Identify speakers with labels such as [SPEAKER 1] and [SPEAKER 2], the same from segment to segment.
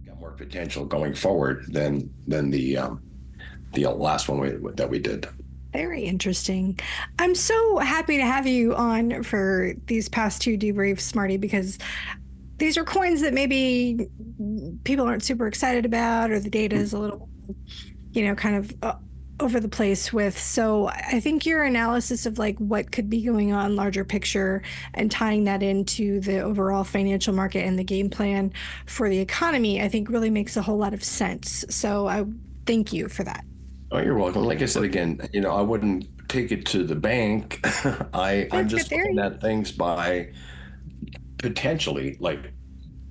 [SPEAKER 1] got more potential going forward than the last one that we did.
[SPEAKER 2] Very interesting. I'm so happy to have you on for these past two debriefs, Marty, because these are coins that maybe people aren't super excited about, or the data is a little, kind of over the place with. So I think your analysis of like what could be going on larger picture and tying that into the overall financial market and the game plan for the economy, I think really makes a whole lot of sense. So I thank you for that.
[SPEAKER 1] Oh, you're welcome. Like I said again, I wouldn't take it to the bank. I'm just looking at things by potentially like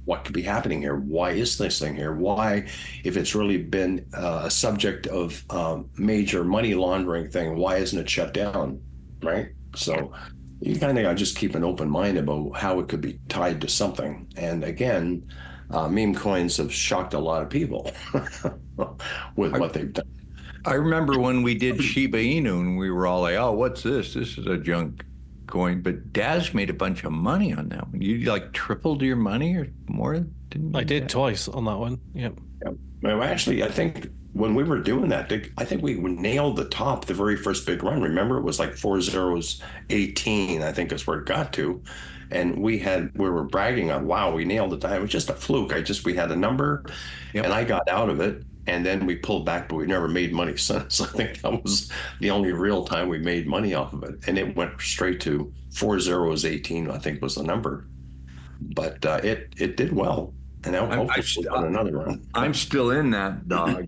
[SPEAKER 1] what could be happening here. Why is this thing here? Why, if it's really been a subject of major money laundering thing, why isn't it shut down? Right. So you kind of got to just keep an open mind about how it could be tied to something. And again, meme coins have shocked a lot of people with what they've done.
[SPEAKER 3] I remember when we did Shiba Inu and we were all like, oh, what's this? This is a junk coin. But Daz made a bunch of money on that one. You like tripled your money or more?
[SPEAKER 4] I did twice on that one. Yep.
[SPEAKER 1] Well, actually, I think when we were doing that, I think we nailed the top the very first big run. Remember, it was like 4 zeros 18, I think is where it got to. And we were bragging on, wow, we nailed it. It was just a fluke. We had a number and I got out of it. And then we pulled back, but we never made money since. I think that was the only real time we made money off of it. And it went straight to 4 zeros 18, I think was the number. But it did well. And now hopefully on another run.
[SPEAKER 3] I'm still in that dog.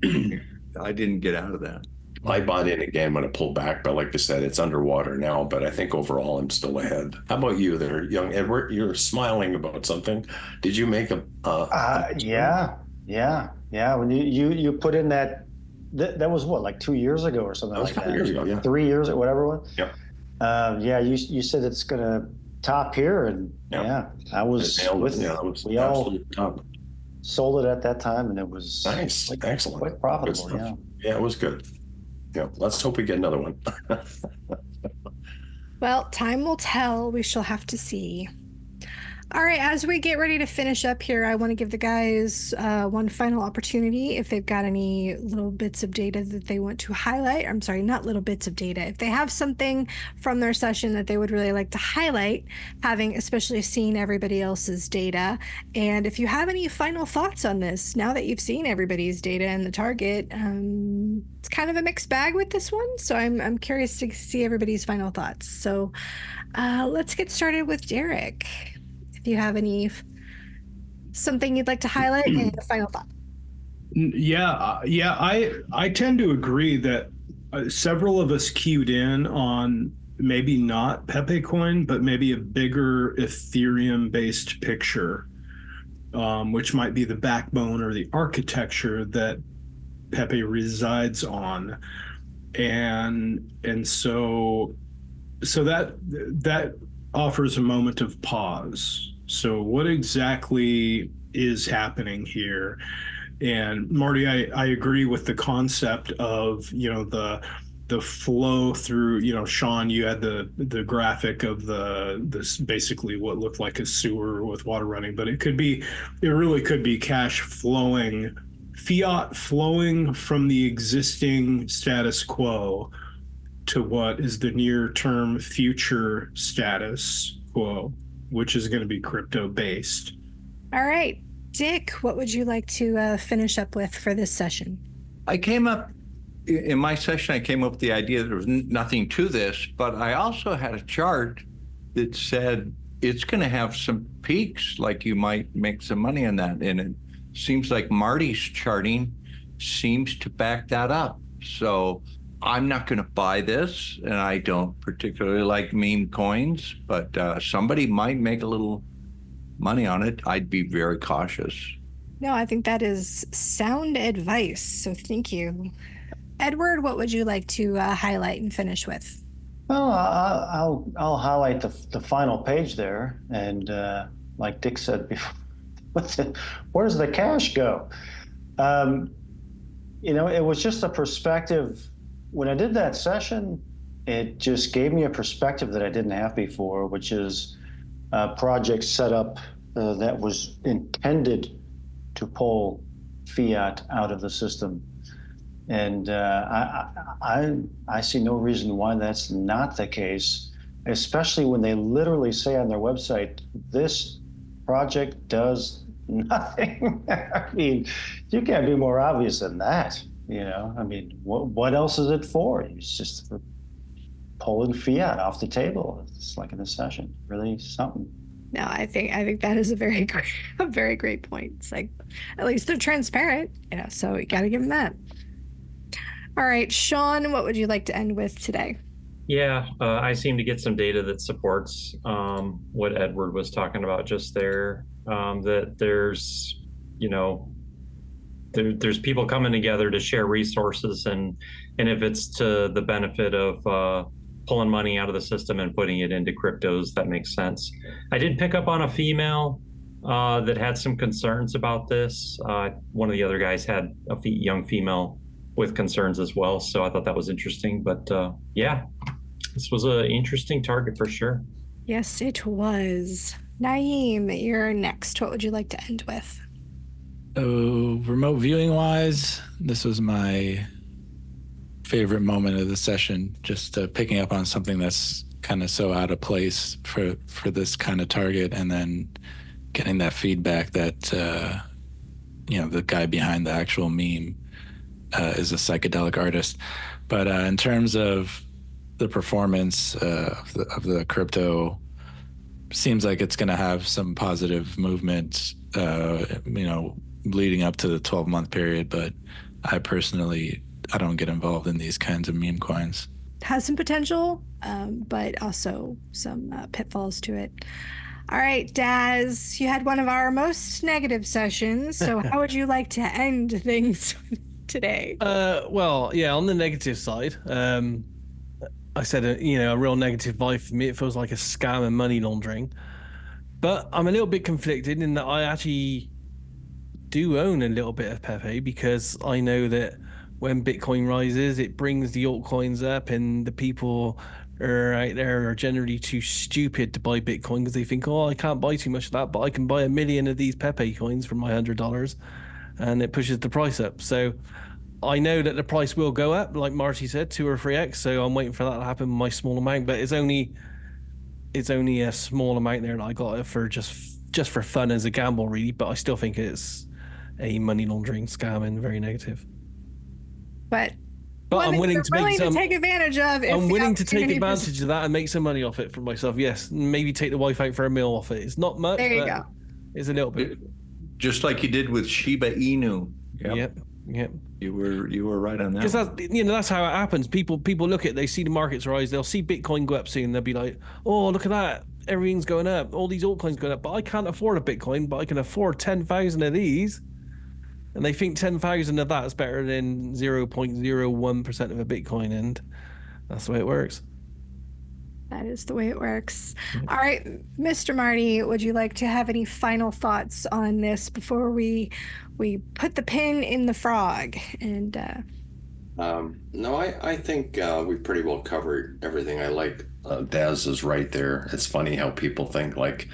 [SPEAKER 3] I didn't get out of that.
[SPEAKER 1] I bought in again when it pulled back, but like I said, it's underwater now. But I think overall I'm still ahead. How about you there, young Edward? You're smiling about something. Did you make
[SPEAKER 5] Yeah, when you put in that was what, like 2 years ago or something like that.
[SPEAKER 1] 2 years ago, yeah.
[SPEAKER 5] 3 years or whatever it was.
[SPEAKER 1] Yeah.
[SPEAKER 5] You said it's gonna top here, and I was we all
[SPEAKER 1] top.
[SPEAKER 5] Sold it at that time, and it was
[SPEAKER 1] nice, excellent,
[SPEAKER 5] quite profitable.
[SPEAKER 1] Yeah, it was good. Yeah, let's hope we get another one.
[SPEAKER 2] Well, time will tell. We shall have to see. All right, as we get ready to finish up here, I want to give the guys one final opportunity if they've got any little bits of data that they want to highlight. I'm sorry, not little bits of data. If they have something from their session that they would really like to highlight, having especially seen everybody else's data. And if you have any final thoughts on this, now that you've seen everybody's data and the target, it's kind of a mixed bag with this one. So I'm curious to see everybody's final thoughts. So let's get started with Derek. If you have something you'd like to highlight and a final thought.
[SPEAKER 6] I tend to agree that several of us cued in on maybe not PEPE Coin, but maybe a bigger Ethereum-based picture, which might be the backbone or the architecture that PEPE resides on, and so that offers a moment of pause. So what exactly is happening here? And Marty, I agree with the concept of, the flow through, Sean, you had the graphic of this basically what looked like a sewer with water running, but it really could be cash flowing, fiat flowing from the existing status quo to what is the near-term future status quo, which is going to be crypto-based.
[SPEAKER 2] All right. Dick, what would you like to finish up with for this session?
[SPEAKER 3] In my session, I came up with the idea that there was nothing to this, but I also had a chart that said it's going to have some peaks, like you might make some money on that. And it seems like Marty's charting seems to back that up. So I'm not going to buy this, and I don't particularly like meme coins, but somebody might make a little money on it. I'd be very cautious.
[SPEAKER 2] No, I think that is sound advice, so thank you. Edward, what would you like to highlight and finish with?
[SPEAKER 5] Well, I'll highlight the final page there, and like Dick said before, where does the cash go? It was just a perspective. When I did that session, it just gave me a perspective that I didn't have before, which is a project setup that was intended to pull fiat out of the system. And I see no reason why that's not the case, especially when they literally say on their website, this project does nothing. I mean, you can't be more obvious than that. I mean, what else is it for? It's just for pulling fiat off the table. It's like in a session, really something.
[SPEAKER 2] No, I think that is a very great point. It's like, at least they're transparent, so you got to give them that. All right, Sean, what would you like to end with today?
[SPEAKER 7] Yeah, I seem to get some data that supports what Edward was talking about just there. That there's, there's people coming together to share resources, and if it's to the benefit of pulling money out of the system and putting it into cryptos, that makes sense. I did pick up on a female that had some concerns about this. One of the other guys had a young female with concerns as well, so I thought that was interesting. But yeah, this was an interesting target for sure.
[SPEAKER 2] Yes, it was. Naeem, you're next. What would you like to end with?
[SPEAKER 8] Oh, remote viewing wise, this was my favorite moment of the session, just picking up on something that's kind of so out of place for this kind of target, and then getting that feedback that the guy behind the actual meme is a psychedelic artist. But in terms of the performance of the crypto, seems like it's going to have some positive movement, leading up to the 12-month period. But I don't get involved in these kinds of meme coins.
[SPEAKER 2] Has some potential, but also some pitfalls to it. All right, Daz, you had one of our most negative sessions. So how would you like to end things today?
[SPEAKER 4] Well, yeah, on the negative side, I said, a real negative vibe for me. It feels like a scam and money laundering. But I'm a little bit conflicted in that I actually do own a little bit of Pepe, because I know that when Bitcoin rises, it brings the altcoins up, and the people out there are generally too stupid to buy Bitcoin because they think, oh, I can't buy too much of that, but I can buy 1 million of these Pepe coins for my $100, and it pushes the price up. So I know that the price will go up, like Marty said, 2 or 3x. So I'm waiting for that to happen in my small amount, but it's only a small amount there that I got it for just for fun as a gamble, really. But I still think it's a money laundering scam and very negative.
[SPEAKER 2] But
[SPEAKER 4] I'm willing to
[SPEAKER 2] take advantage of.
[SPEAKER 4] I'm willing to take advantage of that and make some money off it for myself. Yes, maybe take the wife out for a meal off it. It's not much.
[SPEAKER 2] There you go.
[SPEAKER 4] It's a little bit.
[SPEAKER 3] Just like you did with Shiba Inu.
[SPEAKER 4] Yep.
[SPEAKER 3] You were right on that.
[SPEAKER 4] Because that's how it happens. People look at it, they see the markets rise, they'll see Bitcoin go up soon, they'll be like, oh, look at that, everything's going up, all these altcoins going up, but I can't afford a Bitcoin, but I can afford 10,000 of these. And they think 10,000 of that is better than 0.01% of a Bitcoin, and that's the way it works.
[SPEAKER 2] That is the way it works. All right, Mr. Marty, would you like to have any final thoughts on this before we put the pin in the frog? And
[SPEAKER 1] no, I think we pretty well covered everything. I like Daz is right there. It's funny how people think like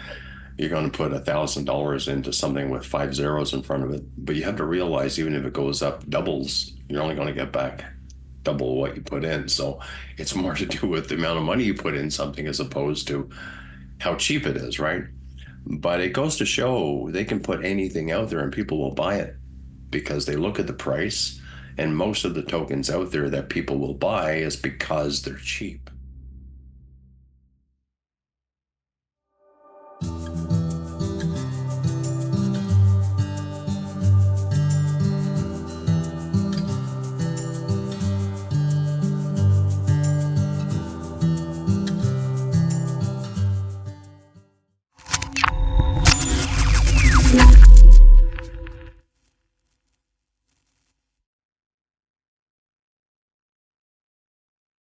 [SPEAKER 1] you're going to put $1,000 into something with 5 zeros in front of it, but you have to realize even if it goes up doubles, you're only going to get back double what you put in. So it's more to do with the amount of money you put in something as opposed to how cheap it is, right? But it goes to show they can put anything out there and people will buy it because they look at the price, and most of the tokens out there that people will buy is because they're cheap.